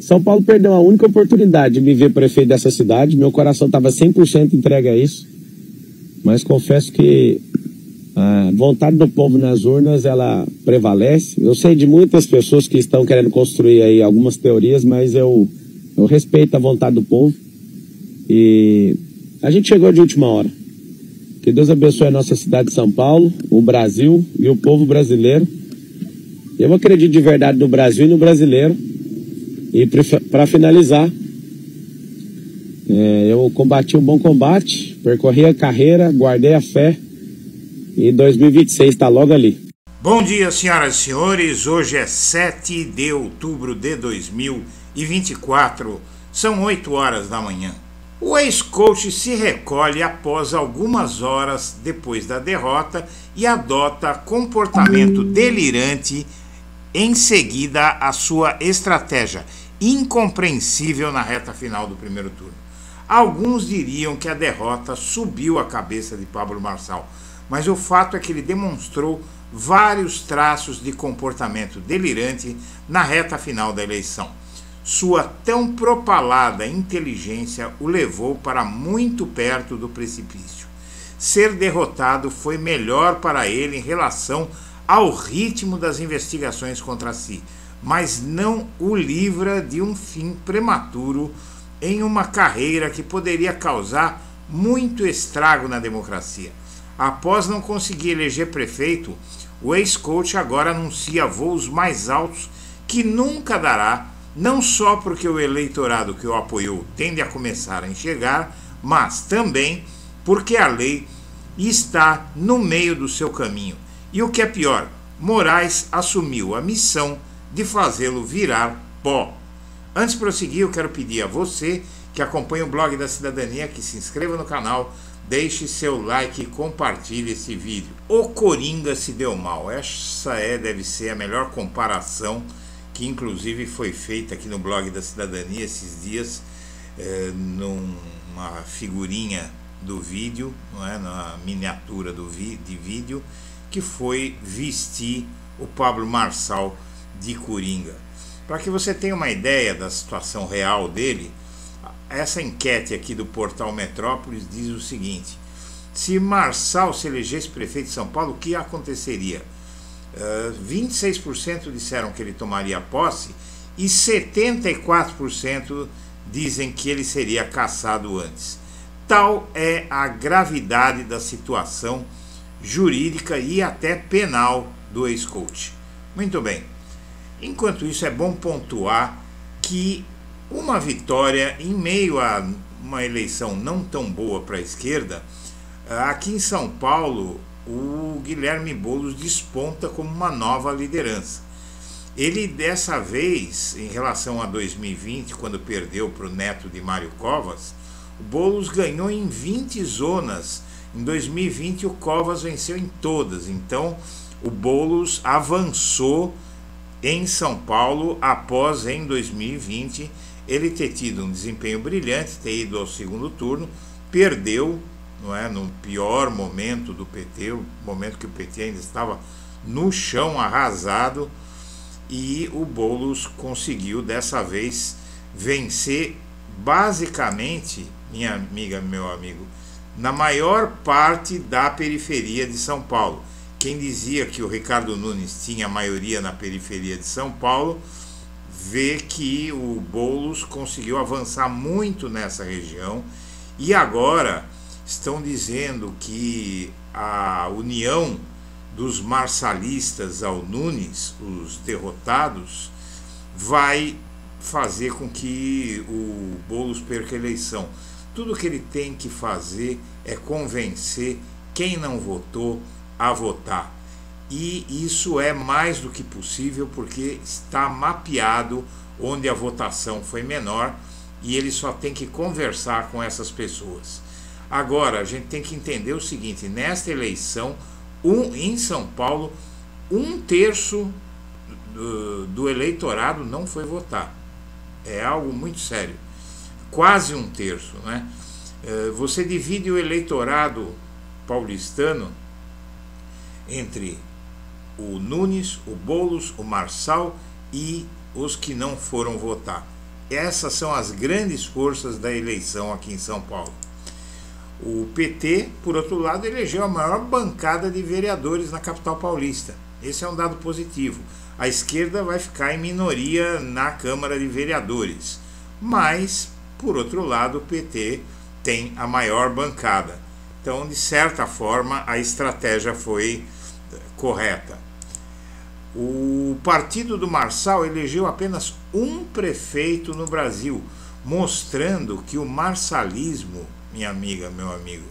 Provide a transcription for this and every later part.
São Paulo perdeu a única oportunidade de me ver prefeito dessa cidade. Meu coração estava 100% entregue a isso. Mas confesso que a vontade do povo nas urnas, ela prevalece. Eu sei de muitas pessoas que estão querendo construir aí algumas teorias, mas eu respeito a vontade do povo. E a gente chegou de última hora. Que Deus abençoe a nossa cidade de São Paulo, o Brasil e o povo brasileiro. Eu acredito de verdade no Brasil e no brasileiro. E para finalizar, eu combati um bom combate, percorri a carreira, guardei a fé. E 2026 está logo ali. Bom dia, senhoras e senhores. Hoje é 7 de outubro de 2024. São 8 horas da manhã. O ex-coach se recolhe após algumas horas depois da derrota e adota comportamento delirante em seguida à sua estratégia incompreensível na reta final do primeiro turno. Alguns diriam que a derrota subiu a cabeça de Pablo Marçal, mas o fato é que ele demonstrou vários traços de comportamento delirante na reta final da eleição. Sua tão propalada inteligência o levou para muito perto do precipício. Ser derrotado foi melhor para ele em relação ao ritmo das investigações contra si, mas não o livra de um fim prematuro em uma carreira que poderia causar muito estrago na democracia. Após não conseguir eleger prefeito, o ex-coach agora anuncia voos mais altos que nunca dará, não só porque o eleitorado que o apoiou tende a começar a enxergar, mas também porque a lei está no meio do seu caminho. E o que é pior, Moraes assumiu a missão de fazê-lo virar pó. Antes de prosseguir, eu quero pedir a você que acompanha o Blog da Cidadania que se inscreva no canal, deixe seu like e compartilhe esse vídeo. O Coringa se deu mal. Essa deve ser a melhor comparação que inclusive foi feita aqui no Blog da Cidadania esses dias, numa figurinha do vídeo, não é? Na miniatura de vídeo, que foi vestir o Pablo Marçal de Coringa. Para que você tenha uma ideia da situação real dele, essa enquete aqui do portal Metrópolis diz o seguinte: se Marçal se elegesse prefeito de São Paulo, o que aconteceria? 26% disseram que ele tomaria posse e 74% dizem que ele seria cassado antes. Tal é a gravidade da situação jurídica e até penal do ex-coach. Muito bem. Enquanto isso, é bom pontuar que uma vitória em meio a uma eleição não tão boa para a esquerda, aqui em São Paulo, o Guilherme Boulos desponta como uma nova liderança. Ele, dessa vez, em relação a 2020, quando perdeu para o neto de Mário Covas, o Boulos ganhou em 20 zonas. Em 2020, o Covas venceu em todas. Então, o Boulos avançou em São Paulo após, em 2020, ele ter tido um desempenho brilhante, ter ido ao segundo turno, perdeu, não é, no pior momento do PT, o momento que o PT ainda estava no chão, arrasado, e o Boulos conseguiu dessa vez vencer basicamente, minha amiga, meu amigo, na maior parte da periferia de São Paulo. Quem dizia que o Ricardo Nunes tinha maioria na periferia de São Paulo, vê que o Boulos conseguiu avançar muito nessa região, e agora estão dizendo que a união dos marçalistas ao Nunes, os derrotados, vai fazer com que o Boulos perca a eleição. Tudo que ele tem que fazer é convencer quem não votou a votar. E isso é mais do que possível, porque está mapeado onde a votação foi menor e ele só tem que conversar com essas pessoas. Agora, a gente tem que entender o seguinte: nesta eleição, em São Paulo, 1/3 do eleitorado não foi votar. É algo muito sério. Quase 1/3, né? Você divide o eleitorado paulistano entre o Nunes, o Boulos, o Marçal e os que não foram votar. essas são as grandes forças da eleição aqui em São Paulo. O PT, por outro lado, elegeu a maior bancada de vereadores na capital paulista. Esse é um dado positivo. A esquerda vai ficar em minoria na Câmara de Vereadores, mas, por outro lado, o PT tem a maior bancada. Então, de certa forma, a estratégia foi correta. O partido do Marçal elegeu apenas um prefeito no Brasil, mostrando que o marçalismo, minha amiga, meu amigo,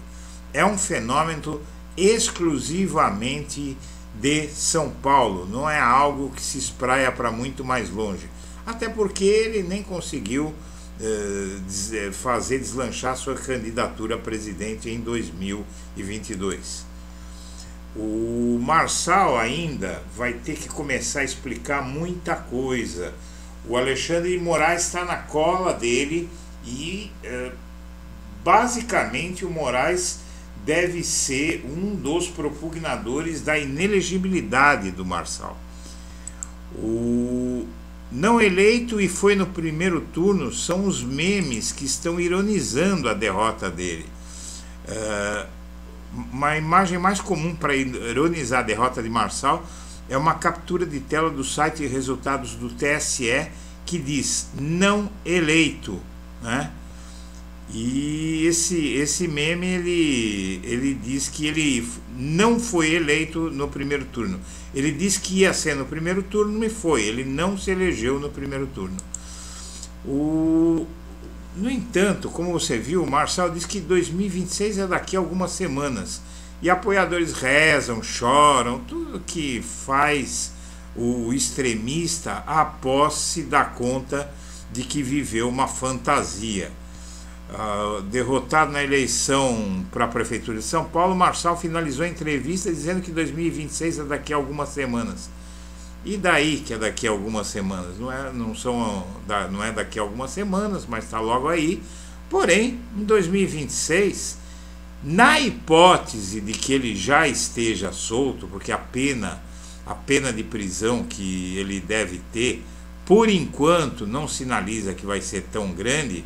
é um fenômeno exclusivamente de São Paulo, não é algo que se espraia para muito mais longe, até porque ele nem conseguiu fazer deslanchar sua candidatura a presidente em 2022. O Marçal ainda vai ter que começar a explicar muita coisa. O Alexandre de Moraes está na cola dele e basicamente o Moraes deve ser um dos propugnadores da inelegibilidade do Marçal. O não eleito e foi no primeiro turno são os memes que estão ironizando a derrota dele. Uma imagem mais comum para ironizar a derrota de Marçal é uma captura de tela do site de resultados do TSE que diz não eleito, né? E esse meme ele diz que ele não foi eleito no primeiro turno. Ele disse que ia ser no primeiro turno e foi. Ele não se elegeu no primeiro turno. No entanto, como você viu, o Marçal disse que 2026 é daqui a algumas semanas. E apoiadores rezam, choram, tudo que faz o extremista após se dar conta de que viveu uma fantasia. Derrotado na eleição para a Prefeitura de São Paulo, Marçal finalizou a entrevista dizendo que 2026 é daqui a algumas semanas. E daí que é daqui a algumas semanas? Não é daqui a algumas semanas, mas está logo aí. Porém, em 2026, na hipótese de que ele já esteja solto, porque a pena de prisão que ele deve ter, por enquanto, não sinaliza que vai ser tão grande,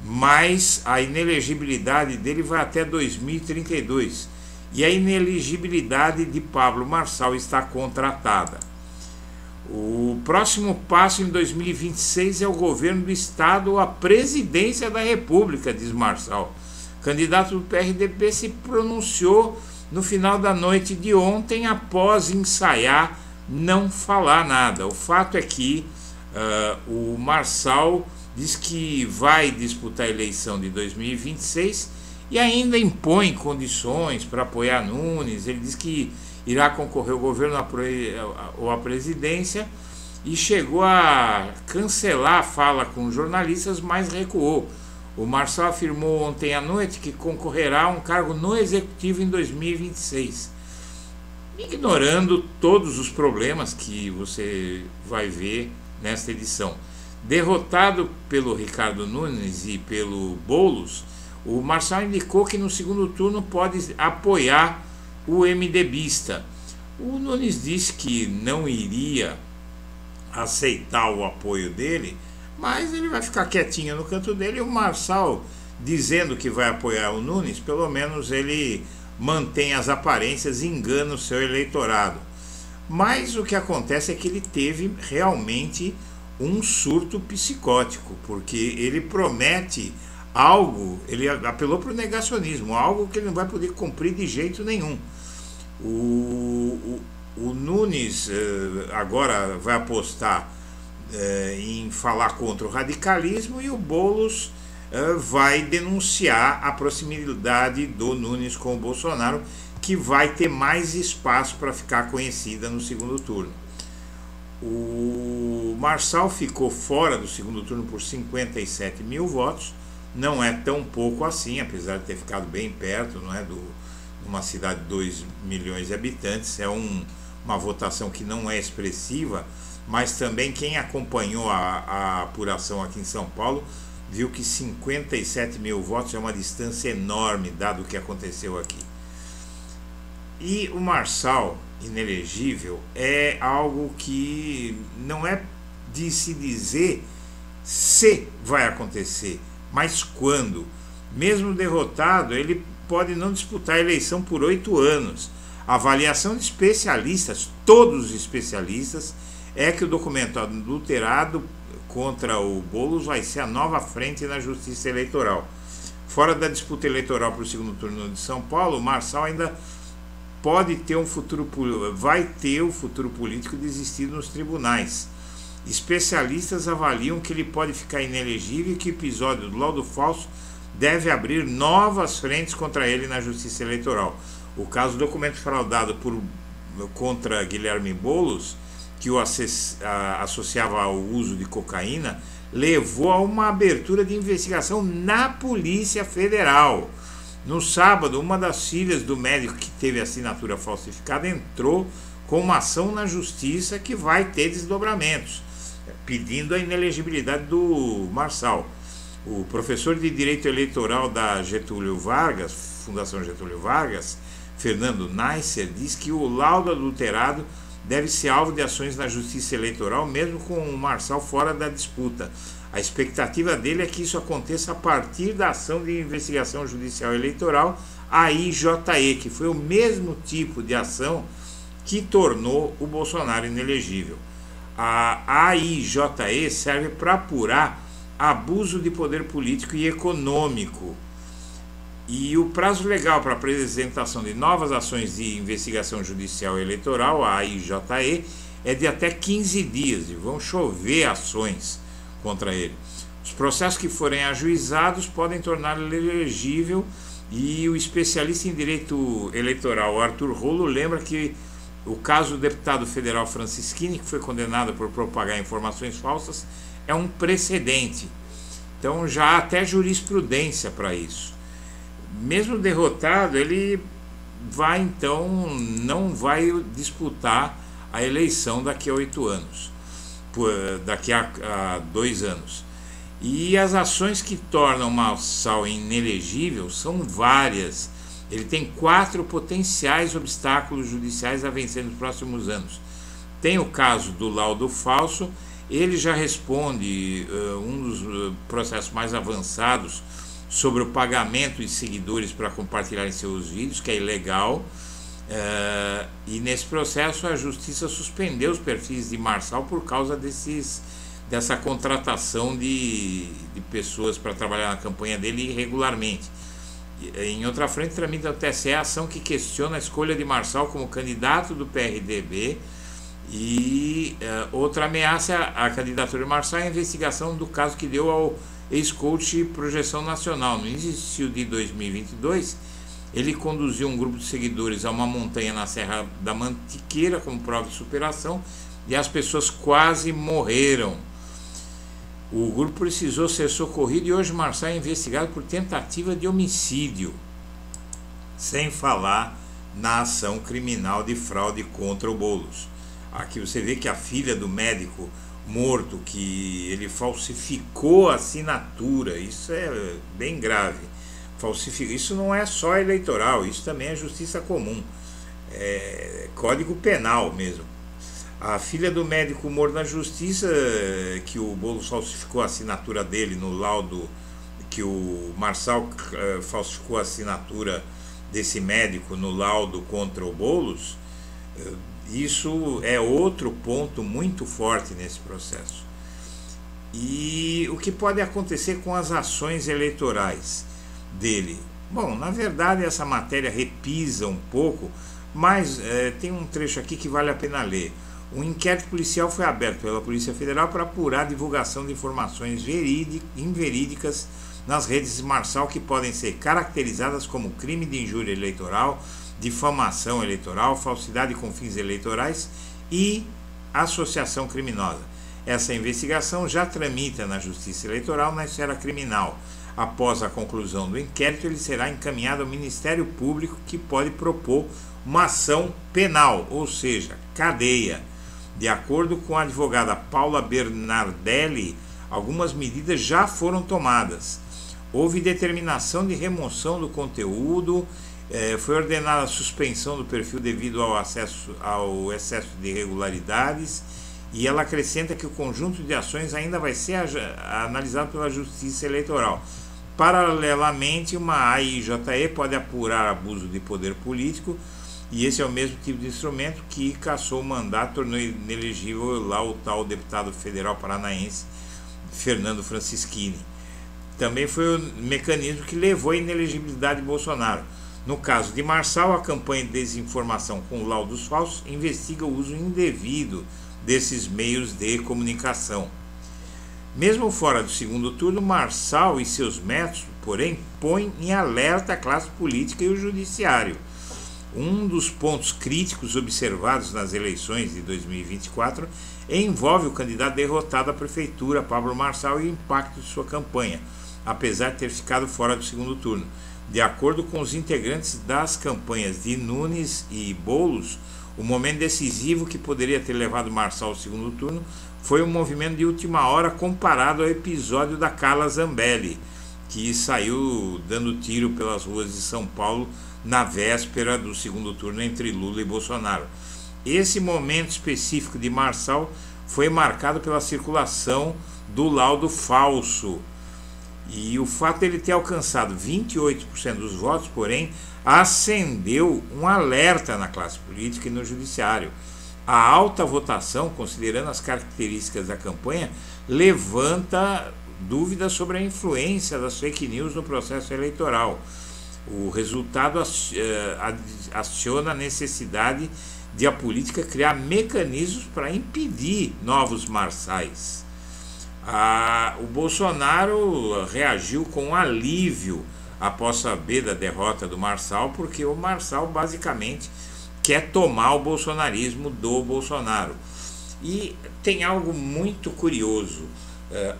mas a inelegibilidade dele vai até 2032 e a inelegibilidade de Pablo Marçal está contratada. O próximo passo em 2026 é o governo do estado ou a presidência da República, diz Marçal. O candidato do PRDB se pronunciou no final da noite de ontem após ensaiar não falar nada. O fato é que o Marçal diz que vai disputar a eleição de 2026 e ainda impõe condições para apoiar Nunes. Ele diz que irá concorrer ao governo ou à presidência e chegou a cancelar a fala com jornalistas, mas recuou. O Marçal afirmou ontem à noite que concorrerá a um cargo no Executivo em 2026, ignorando todos os problemas que você vai ver nesta edição. Derrotado pelo Ricardo Nunes e pelo Boulos, o Marçal indicou que no segundo turno pode apoiar o MDBista. O Nunes disse que não iria aceitar o apoio dele, mas ele vai ficar quietinho no canto dele. E o Marçal, dizendo que vai apoiar o Nunes, pelo menos ele mantém as aparências e engana o seu eleitorado. Mas o que acontece é que ele teve realmente um surto psicótico, porque ele promete algo, ele apelou para o negacionismo, algo que ele não vai poder cumprir de jeito nenhum. O Nunes agora vai apostar em falar contra o radicalismo e o Boulos vai denunciar a proximidade do Nunes com o Bolsonaro, que vai ter mais espaço para ficar conhecida no segundo turno. O Marçal ficou fora do segundo turno por 57 mil votos, não é tão pouco assim, apesar de ter ficado bem perto, não é, uma cidade de 2 milhões de habitantes, é uma votação que não é expressiva, mas também quem acompanhou a apuração aqui em São Paulo viu que 57 mil votos é uma distância enorme, dado o que aconteceu aqui. E o Marçal inelegível é algo que não é de se dizer se vai acontecer, mas quando. Mesmo derrotado, ele pode não disputar a eleição por 8 anos. A avaliação de especialistas, todos os especialistas, é que o documento adulterado contra o Boulos vai ser a nova frente na justiça eleitoral. Fora da disputa eleitoral para o segundo turno de São Paulo, o Marçal ainda pode ter vai ter o futuro político desistido nos tribunais. Especialistas avaliam que ele pode ficar inelegível e que o episódio do laudo falso deve abrir novas frentes contra ele na justiça eleitoral. O caso do documento fraudado contra Guilherme Boulos, que o associava ao uso de cocaína, levou a uma abertura de investigação na Polícia Federal. No sábado, uma das filhas do médico que teve a assinatura falsificada entrou com uma ação na justiça que vai ter desdobramentos, pedindo a inelegibilidade do Marçal. O professor de Direito Eleitoral da Getúlio Vargas, Fundação Getúlio Vargas, Fernando Neisser, diz que o laudo adulterado deve ser alvo de ações na justiça eleitoral, mesmo com o Marçal fora da disputa. A expectativa dele é que isso aconteça a partir da ação de investigação judicial eleitoral, a IJE, que foi o mesmo tipo de ação que tornou o Bolsonaro inelegível. A IJE serve para apurar abuso de poder político e econômico. E o prazo legal para a apresentação de novas ações de investigação judicial eleitoral, a IJE, é de até 15 dias, e vão chover ações contra ele. Os processos que forem ajuizados podem torná-lo elegível, e o especialista em direito eleitoral Arthur Rolo lembra que o caso do deputado federal Francisquini, que foi condenado por propagar informações falsas, é um precedente. Então já há até jurisprudência para isso. Mesmo derrotado, ele não vai disputar a eleição daqui a 8 anos, daqui a 2 anos. E as ações que tornam Marçal inelegível são várias. Ele tem 4 potenciais obstáculos judiciais a vencer nos próximos anos. Tem o caso do laudo falso. Ele já responde um dos processos mais avançados sobre o pagamento de seguidores para compartilharem seus vídeos, que é ilegal, e nesse processo a justiça suspendeu os perfis de Marçal por causa dessa contratação de pessoas para trabalhar na campanha dele irregularmente. Em outra frente, tramita no TSE a ação que questiona a escolha de Marçal como candidato do PRDB, e outra ameaça à candidatura de Marçal é a investigação do caso que deu ao ex-coach Projeção Nacional. No início de 2022, ele conduziu um grupo de seguidores a uma montanha na Serra da Mantiqueira como prova de superação, e as pessoas quase morreram. O grupo precisou ser socorrido e hoje Marçal é investigado por tentativa de homicídio, sem falar na ação criminal de fraude contra o Boulos. Aqui você vê que a filha do médico morto, que ele falsificou a assinatura, isso é bem grave. Isso não é só eleitoral, isso também é justiça comum, é Código Penal mesmo. A filha do médico morto na justiça, que o Boulos falsificou a assinatura dele no laudo, que o Marçal falsificou a assinatura desse médico no laudo contra o Boulos, isso é outro ponto muito forte nesse processo. E o que pode acontecer com as ações eleitorais dele? Bom, na verdade essa matéria repisa um pouco, mas tem um trecho aqui que vale a pena ler. Um inquérito policial foi aberto pela Polícia Federal para apurar a divulgação de informações inverídicas nas redes de Marçal que podem ser caracterizadas como crime de injúria eleitoral, difamação eleitoral, falsidade com fins eleitorais e associação criminosa. Essa investigação já tramita na Justiça Eleitoral na esfera criminal. Após a conclusão do inquérito, ele será encaminhado ao Ministério Público, que pode propor uma ação penal, ou seja, cadeia. De acordo com a advogada Paula Bernardelli, algumas medidas já foram tomadas. Houve determinação de remoção do conteúdo, foi ordenada a suspensão do perfil devido ao excesso de irregularidades, E ela acrescenta que o conjunto de ações ainda vai ser analisado pela Justiça Eleitoral. Paralelamente, uma AIJE pode apurar abuso de poder político, e esse é o mesmo tipo de instrumento que cassou o mandato, tornou inelegível lá o tal deputado federal paranaense Fernando Francischini. Também foi o mecanismo que levou à inelegibilidade de Bolsonaro. No caso de Marçal, a campanha de desinformação com laudos falsos investiga o uso indevido desses meios de comunicação. Mesmo fora do segundo turno, Marçal e seus métodos, porém, põem em alerta a classe política e o judiciário. Um dos pontos críticos observados nas eleições de 2024 envolve o candidato derrotado à prefeitura, Pablo Marçal, e o impacto de sua campanha, apesar de ter ficado fora do segundo turno. De acordo com os integrantes das campanhas de Nunes e Boulos, o momento decisivo que poderia ter levado Marçal ao segundo turno foi um movimento de última hora comparado ao episódio da Carla Zambelli, que saiu dando tiro pelas ruas de São Paulo na véspera do segundo turno entre Lula e Bolsonaro. Esse momento específico de Marçal foi marcado pela circulação do laudo falso. E o fato de ele ter alcançado 28% dos votos, porém, acendeu um alerta na classe política e no judiciário. A alta votação, considerando as características da campanha, levanta dúvidas sobre a influência das fake news no processo eleitoral. O resultado aciona a necessidade de a política criar mecanismos para impedir novos marçais. O Bolsonaro reagiu com alívio após saber da derrota do Marçal, porque o Marçal basicamente quer tomar o bolsonarismo do Bolsonaro. E tem algo muito curioso.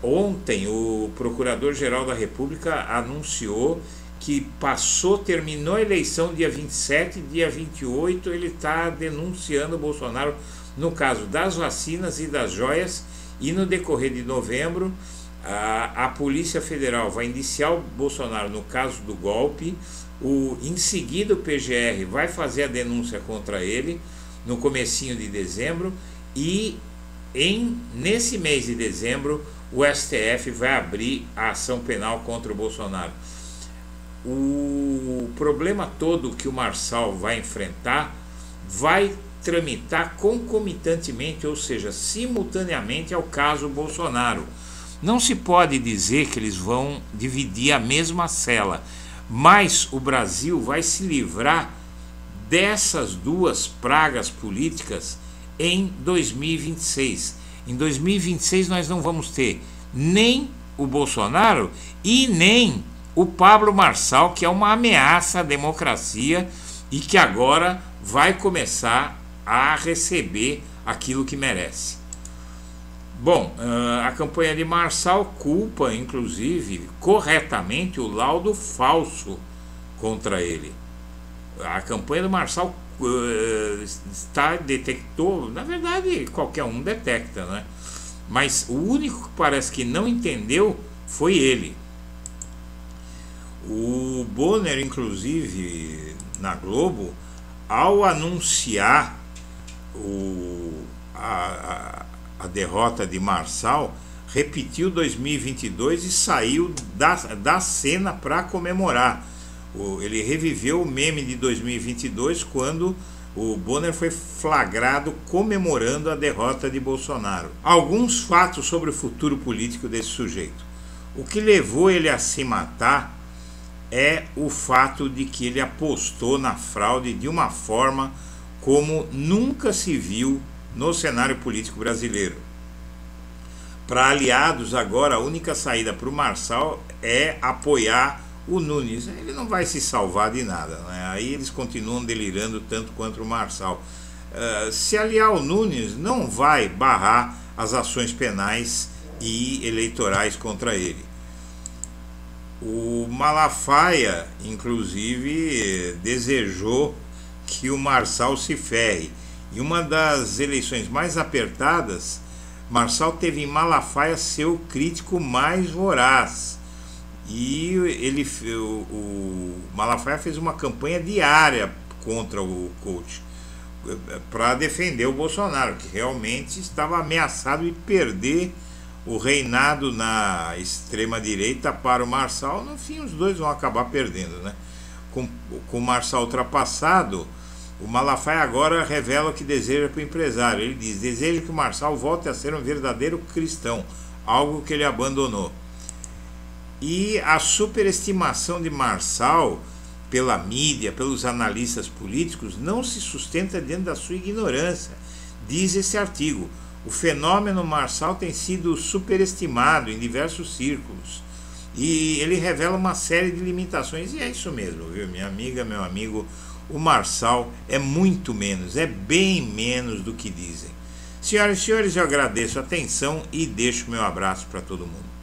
Ontem o Procurador-Geral da República anunciou que terminou a eleição dia 27, dia 28 ele está denunciando o Bolsonaro no caso das vacinas e das joias, e no decorrer de novembro a Polícia Federal vai indiciar o Bolsonaro no caso do golpe, em seguida o PGR vai fazer a denúncia contra ele no comecinho de dezembro, e nesse mês de dezembro o STF vai abrir a ação penal contra o Bolsonaro. O problema todo que o Marçal vai enfrentar vai tramitar concomitantemente, ou seja, simultaneamente ao caso Bolsonaro. Não se pode dizer que eles vão dividir a mesma cela, mas o Brasil vai se livrar dessas duas pragas políticas em 2026. Em 2026 nós não vamos ter nem o Bolsonaro e nem o Pablo Marçal, que é uma ameaça à democracia e que agora vai começar a receber aquilo que merece. Bom, a campanha de Marçal culpa, inclusive, corretamente o laudo falso contra ele. A campanha do Marçal detectou, na verdade qualquer um detecta, né? Mas o único que parece que não entendeu foi ele. O Bonner, inclusive, na Globo, ao anunciar a derrota de Marçal, repetiu 2022 e saiu da cena para comemorar. Ele reviveu o meme de 2022 quando o Bonner foi flagrado comemorando a derrota de Bolsonaro. Alguns fatos sobre o futuro político desse sujeito. O que levou ele a se matar é o fato de que ele apostou na fraude de uma forma como nunca se viu no cenário político brasileiro. Para aliados, agora a única saída para o Marçal é apoiar o Nunes. Ele não vai se salvar de nada, né? Aí eles continuam delirando tanto quanto o Marçal. Se aliar ao Nunes, não vai barrar as ações penais e eleitorais contra ele. O Malafaia, inclusive, desejou que o Marçal se ferre. Em uma das eleições mais apertadas, Marçal teve em Malafaia seu crítico mais voraz. E o Malafaia fez uma campanha diária contra o coach. para defender o Bolsonaro, que realmente estava ameaçado de perder o reinado na extrema-direita para o Marçal. No fim, os dois vão acabar perdendo, né? Com o Marçal ultrapassado, o Malafaia agora revela o que deseja para o empresário. Ele diz: desejo que o Marçal volte a ser um verdadeiro cristão, algo que ele abandonou. E a superestimação de Marçal pela mídia, pelos analistas políticos, não se sustenta diante da sua ignorância. Diz esse artigo: o fenômeno Marçal tem sido superestimado em diversos círculos. E ele revela uma série de limitações. E é isso mesmo, viu, minha amiga, meu amigo? O Marçal é muito menos, é bem menos do que dizem. Senhoras e senhores, eu agradeço a atenção e deixo meu abraço para todo mundo.